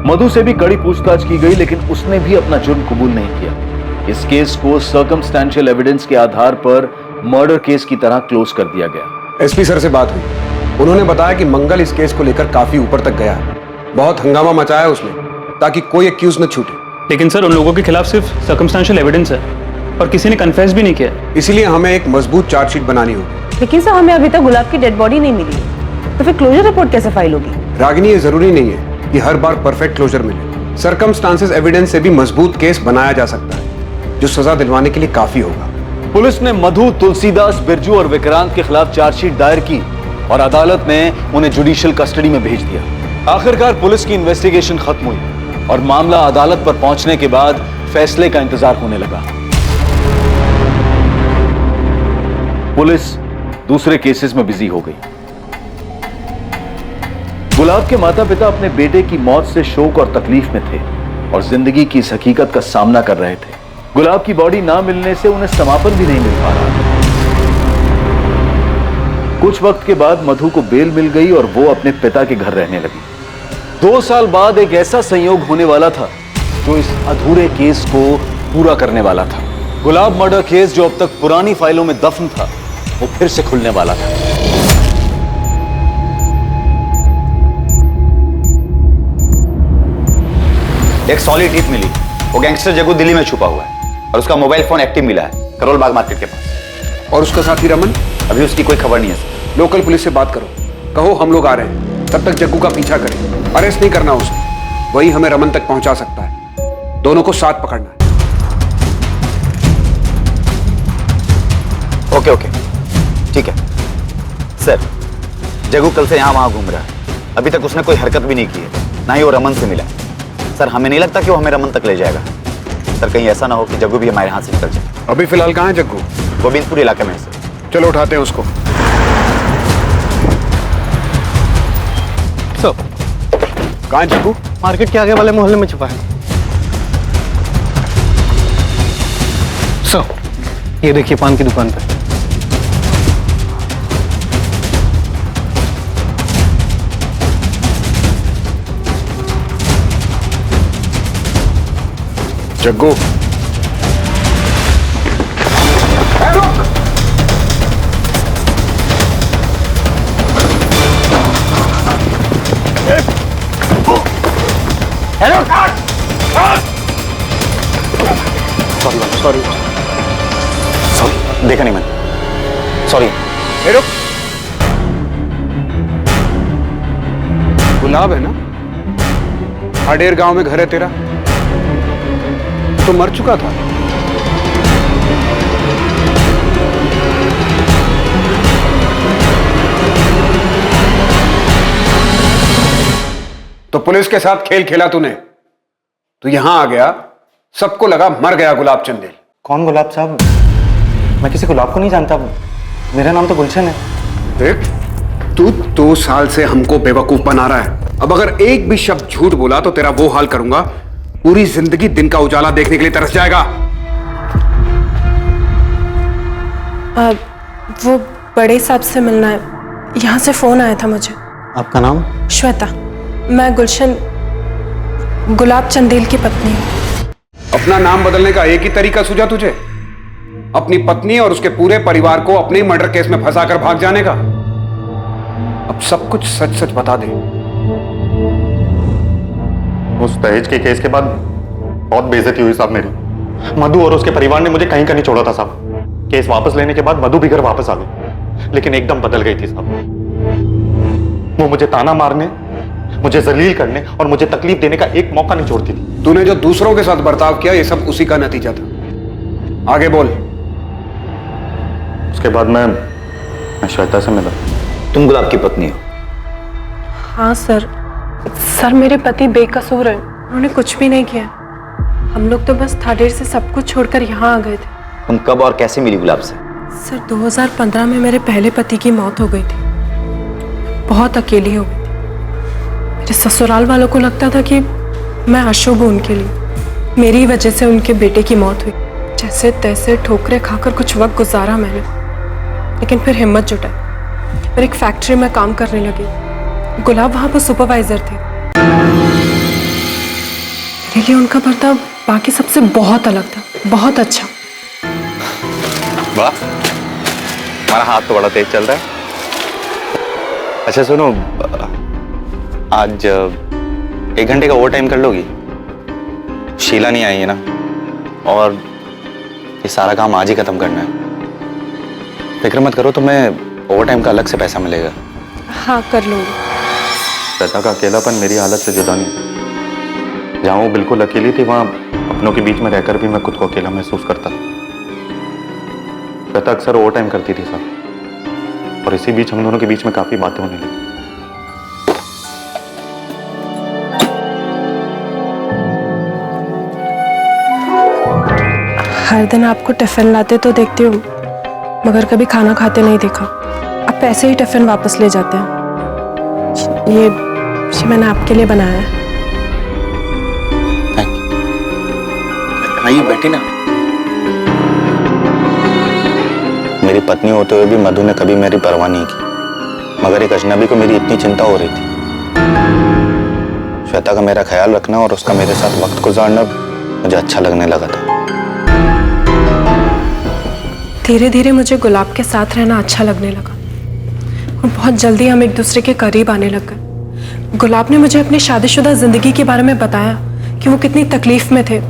मधु से भी कड़ी पूछताछ की गई, लेकिन उसने भी अपना जुर्म कबूल नहीं किया। इस केस को सर्कमस्टेंशियल एविडेंस के आधार पर मर्डर केस की तरह क्लोज कर दिया गया। एसपी सर से बात हुई, उन्होंने बताया कि मंगल इस केस को लेकर काफी ऊपर तक गया है, बहुत हंगामा मचाया उसने ताकि कोई एक्यूज न छूटे। लेकिन सर उन लोगों के खिलाफ सिर्फ सर्कमस्टेंशियल एविडेंस है और किसी ने कन्फेस भी नहीं किया। इसलिए हमें एक मजबूत चार्जशीट बनानी होगी। लेकिन सर हमें अभी तक गुलाब की डेड बॉडी नहीं मिली, तो फिर क्लोजर रिपोर्ट कैसे फाइल होगी? रागिनी, ये जरूरी नहीं है कि हर बार परफेक्ट क्लोजर मिले। सर्कमस्टांसेस एविडेंस से भी मजबूत केस बनाया जा सकता है जो सजा दिलवाने के लिए काफी होगा। पुलिस ने मधु, तुलसीदास, बिरजू और विक्रांत के खिलाफ चार्जशीट दायर की और अदालत ने उन्हें जुडिशियल कस्टडी में भेज दिया। आखिरकार पुलिस की इन्वेस्टिगेशन खत्म हुई और मामला अदालत पर पहुंचने के बाद फैसले का इंतजार होने लगा। पुलिस दूसरे केसेस में बिजी हो गई। गुलाब के माता पिता अपने बेटे की मौत से शोक और तकलीफ में थे और जिंदगी की इस हकीकत का सामना कर रहे थे। गुलाब की बॉडी ना मिलने से उन्हें समापन भी नहीं मिल पा रहा। कुछ वक्त के बाद मधु को बेल मिल गई और वो अपने पिता के घर रहने लगी। 2 साल बाद एक ऐसा संयोग होने वाला था जो इस अधूरे केस को पूरा करने वाला था। गुलाब मर्डर केस जो अब तक पुरानी फाइलों में दफन था, वो फिर से खुलने वाला था। एक सॉलिड टिप मिली, वो गैंगस्टर जग्गू दिल्ली में छुपा हुआ है और उसका मोबाइल फोन एक्टिव मिला है करोल बाग मार्केट के पास। और उसका साथी रमन? अभी उसकी कोई खबर नहीं है सर। लोकल पुलिस से बात करो, कहो हम लोग आ रहे हैं, तब तक जग्गू का पीछा करें। अरेस्ट नहीं करना उसे, वही हमें रमन तक पहुंचा सकता है। दोनों को साथ पकड़ना है। ओके ओके, ठीक है सर। जग्गू कल से यहाँ वहां घूम रहा है, अभी तक उसने कोई हरकत भी नहीं की है, ना ही वो रमन से मिला। सर हमें नहीं लगता कि वो हमें रमन तक ले जाएगा। सर कहीं ऐसा ना हो कि जग्गू भी हमारे हाथ से निकल जाए। अभी फिलहाल कहाँ है जग्गू? गोविंदपुर इलाके में है सर। चलो उठाते हैं उसको। कहाँ है जग्गू? मार्केट के आगे वाले मोहल्ले में छुपा है। ये देखिए पान की दुकान पे। जग्गू हेलो। सॉरी देखा नहीं मैंने, सॉरी। हेलो, गुलाब है ना? हाडेर गांव में घर है तेरा? तो मर चुका था। तो पुलिस के साथ खेल खेला तूने, तू यहां आ गया, सबको लगा मर गया गुलाब चंदेल। कौन गुलाब साहब? मैं किसी गुलाब को नहीं जानता, मेरा नाम तो गुलशन है। देख, तू 2 साल से हमको बेवकूफ बना रहा है। अब अगर एक भी शब्द झूठ बोला तो तेरा वो हाल करूंगा, पूरी जिंदगी दिन का उजाला देखने के लिए तरस जाएगा। वो बड़े साहब से मिलना है, यहाँ से फोन आया था मुझे। आपका नाम? श्वेता, मैं गुलशन गुलाब चंदेल की पत्नी हूँ। अपना नाम बदलने का एक ही तरीका सूझा तुझे? अपनी पत्नी और उसके पूरे परिवार को अपने मर्डर केस में फंसाकर भाग जाने का? अब सब कुछ सच सच बता दे। उस दहेज के केस के बाद बहुत बेइज्जती हुई साहब मेरी। मधु और उसके परिवार ने मुझे कहीं का नहीं छोड़ा था साहब। केस वापस लेने के बाद मधु भी घर वापस आ गई, लेकिन एकदम बदल गई थी साहब। वो मुझे ताना मारने, मुझे जलील करने और मुझे तकलीफ देने का एक मौका नहीं छोड़ती थी। तूने जो दूसरों के साथ बर्ताव किया, ये सब उसी का नतीजा था। आगे बोल। उसके बाद मैं श्वेता से मिला। तुम गुलाब की पत्नी हो? हाँ सर। सर मेरे पति बेकसूर हैं, उन्होंने कुछ भी नहीं किया। हम लोग तो बस थाडेर से सब कुछ छोड़कर यहाँ आ गए थे। तुम कब और कैसे मिली गुलाब से? सर 2015 में मेरे पहले पति की मौत हो गई थी, बहुत अकेली हो गई थी। मेरे ससुराल वालों को लगता था कि मैं अशुभ हूँ उनके लिए, मेरी वजह से उनके बेटे की मौत हुई। जैसे तैसे ठोकरें खाकर कुछ वक्त गुजारा मैंने, लेकिन फिर हिम्मत जुटाई और एक फैक्ट्री में काम करने लगी। गुलाब वहां पर सुपरवाइजर थे। मेरे लिए उनका बर्ताव बाकी सबसे बहुत अलग था, बहुत अच्छा। वाह, हमारा हाथ तो बड़ा तेज चल रहा है। अच्छा सुनो, आज 1 घंटे का ओवर टाइम कर लोगी? शीला नहीं आई है ना, और ये सारा काम आज ही खत्म करना है। फिक्र मत करो, तुम्हें ओवर टाइम का अलग से पैसा मिलेगा। हाँ कर लूँगी। श्वेता का अकेलापन मेरी हालत से जुदा नहीं। जहाँ वो बिल्कुल अकेली थी, वहाँ अपनों के बीच में रहकर भी मैं खुद को अकेला महसूस करता था। श्वेता अक्सर ओवर टाइम करती थी साहब, और इसी बीच हम दोनों के बीच में काफी बातें होने लगी। हर दिन आपको टिफिन लाते तो देखती हूँ, मगर कभी खाना खाते नहीं देखा। आप ऐसे ही टिफिन वापस ले जाते हैं। ये मैंने आपके लिए बनाया है। आइए बैठी ना। मेरी पत्नी होते हुए भी मधु ने कभी मेरी परवाह नहीं की, मगर एक अजनबी को मेरी इतनी चिंता हो रही थी। श्वेता का मेरा ख्याल रखना और उसका मेरे साथ वक्त गुजारना मुझे अच्छा लगने लगा था। धीरे धीरे मुझे गुलाब के साथ रहना अच्छा लगने लगा और बहुत जल्दी हम एक दूसरे के करीब आने लग गए। गुलाब ने मुझे अपनी शादीशुदा जिंदगी के बारे में बताया कि वो कितनी तकलीफ में थे,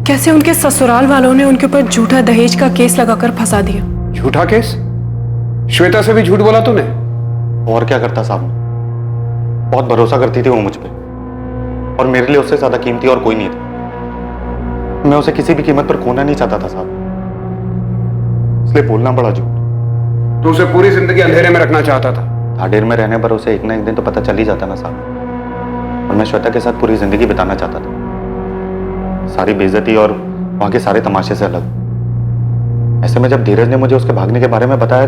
कैसे उनके ससुराल वालों ने उनके ऊपर झूठा दहेज का केस लगाकर फंसा दिया। झूठा केस? श्वेता से भी झूठ बोला तूने? और क्या करता साहब, बहुत भरोसा करती थी वो मुझ पे, और मेरे लिए उससे ज्यादा कीमती और कोई नहीं था। मैं उसे किसी भी कीमत पर खोना नहीं चाहता था साहब, इसलिए बोलना पड़ा झूठ। तो उसे पूरी जिंदगी अंधेरे में रखना चाहता था? ढाडेर में रहने पर उसे एक ना एक दिन तो पता चल ही जाता ना साहब, और मैं श्वेता के साथ पूरी जिंदगी बिताना चाहता था, सारी बेइज्जती और वहां के सारे तमाशे से अलग। ऐसे में जब धीरज ने मुझे उसके भागने के बारे में बताया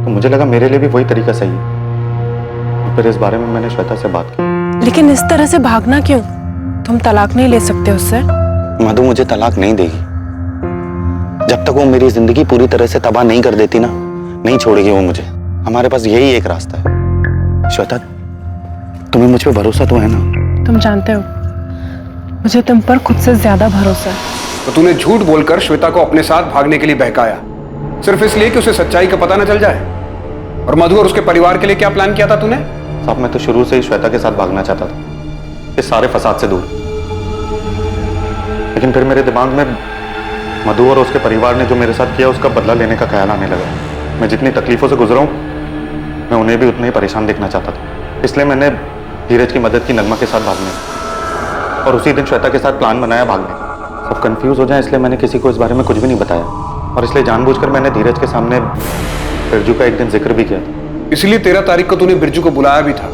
तो मुझे लगा मेरे लिए भी वही तरीका सही है। फिर इस बारे में मैंने श्वेता से बात की। लेकिन इस तरह से भागना क्यों? तुम तलाक नहीं ले सकते उससे? मधु मुझे तलाक नहीं देगी। जब तक वो मेरी जिंदगी पूरी तरह से तबाह नहीं कर देती ना, नहीं छोड़ेगी वो मुझे। हमारे पास यही एक रास्ता है। श्वेता, तुम्हें मुझ पर भरोसा तो है ना? तुम जानते हो मुझे तुम पर खुद से ज्यादा भरोसा है। तो तूने झूठ बोलकर श्वेता को अपने साथ भागने के लिए बहकाया, सिर्फ इसलिए कि उसे सच्चाई का पता न चल जाए। और मधु और उसके परिवार के लिए क्या प्लान किया था तूने? साहब, मैं तो शुरू से ही श्वेता के साथ भागना चाहता था, इस सारे फसाद से दूर। लेकिन फिर मेरे दिमाग में मधु और उसके परिवार ने जो मेरे साथ किया उसका बदला लेने का ख्याल आने लगा। मैं जितनी तकलीफों से गुजरा हूं, मैं उन्हें भी उतने ही परेशान देखना चाहता था। इसलिए मैंने धीरज की मदद की नगमा के साथ भागने, और उसी दिन श्वेता के साथ प्लान बनाया भागने का। सब कंफ्यूज हो जाए इसलिए मैंने किसी को इस बारे में कुछ भी नहीं बताया, और इसलिए जानबूझकर मैंने धीरज के सामने बिरजू का एक दिन जिक्र भी किया था। इसलिए 13 तारीख को तूने बिरजू को बुलाया भी था।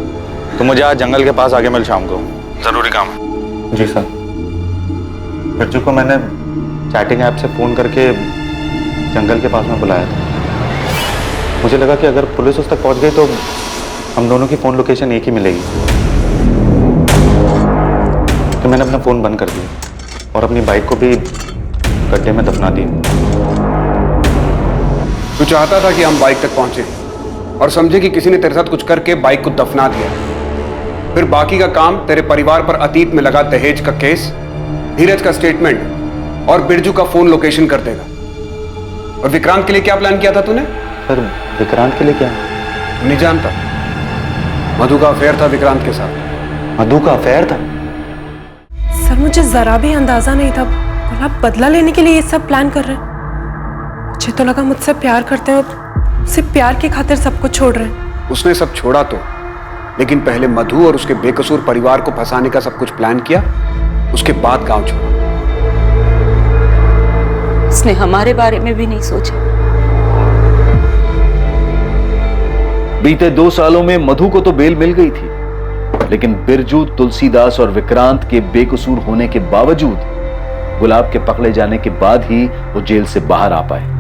तो मुझे आज जंगल के पास आगे मिल शाम को, जरूरी काम है। जी सर। बिरजू को मैंने चैटिंग ऐप से फोन करके जंगल के पास में बुलाया था। मुझे लगा कि अगर पुलिस उस तक पहुंच गई तो हम दोनों की फोन लोकेशन एक ही मिलेगी। तो मैंने अपना फोन बंद कर दिया और अपनी बाइक को भी गड्ढे में दफना दिया। तू चाहता था कि हम बाइक तक पहुंचे और समझे कि किसी ने तेरे साथ कुछ करके बाइक को दफना दिया। फिर बाकी का काम तेरे परिवार पर अतीत में लगा दहेज का केस, धीरज का स्टेटमेंट और बिरजू का फोन लोकेशन कर देगा। और विक्रांत के लिए क्या प्लान किया था तूने? सर, विक्रांत के लिए क्या? नहीं जानता। मधु का अफेयर था विक्रांत के साथ। मधु का अफेयर था? सर, मुझे जरा भी अंदाजा नहीं था गुलाब बदला लेने के लिए ये सब प्लान कर रहे हैं। मुझे तो लगा मुझसे प्यार करते हैं और सिर्फ प्यार की खातिर सब कुछ छोड़ रहे हैं। उसने सब छोड़ा तो, लेकिन पहले मधु और उसके बेकसूर परिवार को फंसाने का सब कुछ प्लान किया, उसके बाद गांव छोड़ा। उसने हमारे बारे में भी नहीं सोचा। बीते 2 सालों में मधु को तो बेल मिल गई थी, लेकिन बिरजू, तुलसीदास और विक्रांत के बेकसूर होने के बावजूद गुलाब के पकड़े जाने के बाद ही वो जेल से बाहर आ पाए।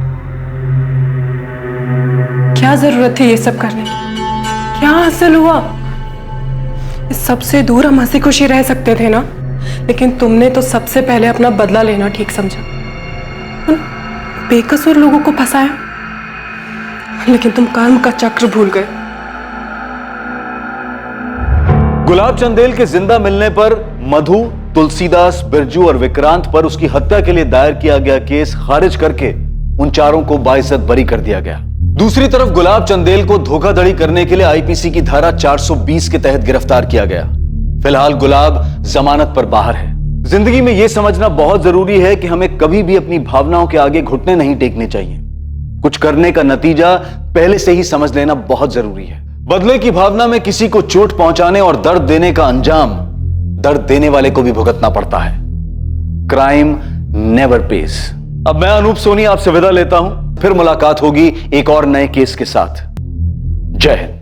क्या जरूरत थी ये सब करने की? क्या हासिल हुआ? इस सबसे दूर हम हंसी खुशी रह सकते थे ना, लेकिन तुमने तो सबसे पहले अपना बदला लेना ठीक समझा। उन बेकसूर लोगों को फंसाया, लेकिन तुम कर्म का चक्र भूल गए। गुलाब चंदेल के जिंदा मिलने पर मधु, तुलसीदास, बिरजू और विक्रांत पर उसकी हत्या के लिए दायर किया गया केस खारिज करके उन चारों को बाइज्जत बरी कर दिया गया। दूसरी तरफ गुलाब चंदेल को धोखाधड़ी करने के लिए आईपीसी की धारा 420 के तहत गिरफ्तार किया गया। फिलहाल गुलाब जमानत पर बाहर है। जिंदगी में यह समझना बहुत जरूरी है कि हमें कभी भी अपनी भावनाओं के आगे घुटने नहीं टेकने चाहिए। कुछ करने का नतीजा पहले से ही समझ लेना बहुत जरूरी है। बदले की भावना में किसी को चोट पहुंचाने और दर्द देने का अंजाम दर्द देने वाले को भी भुगतना पड़ता है। Crime never page. अब मैं अनूप सोनी आपसे विदा लेता हूं, फिर मुलाकात होगी एक और नए केस के साथ। जय हिंद।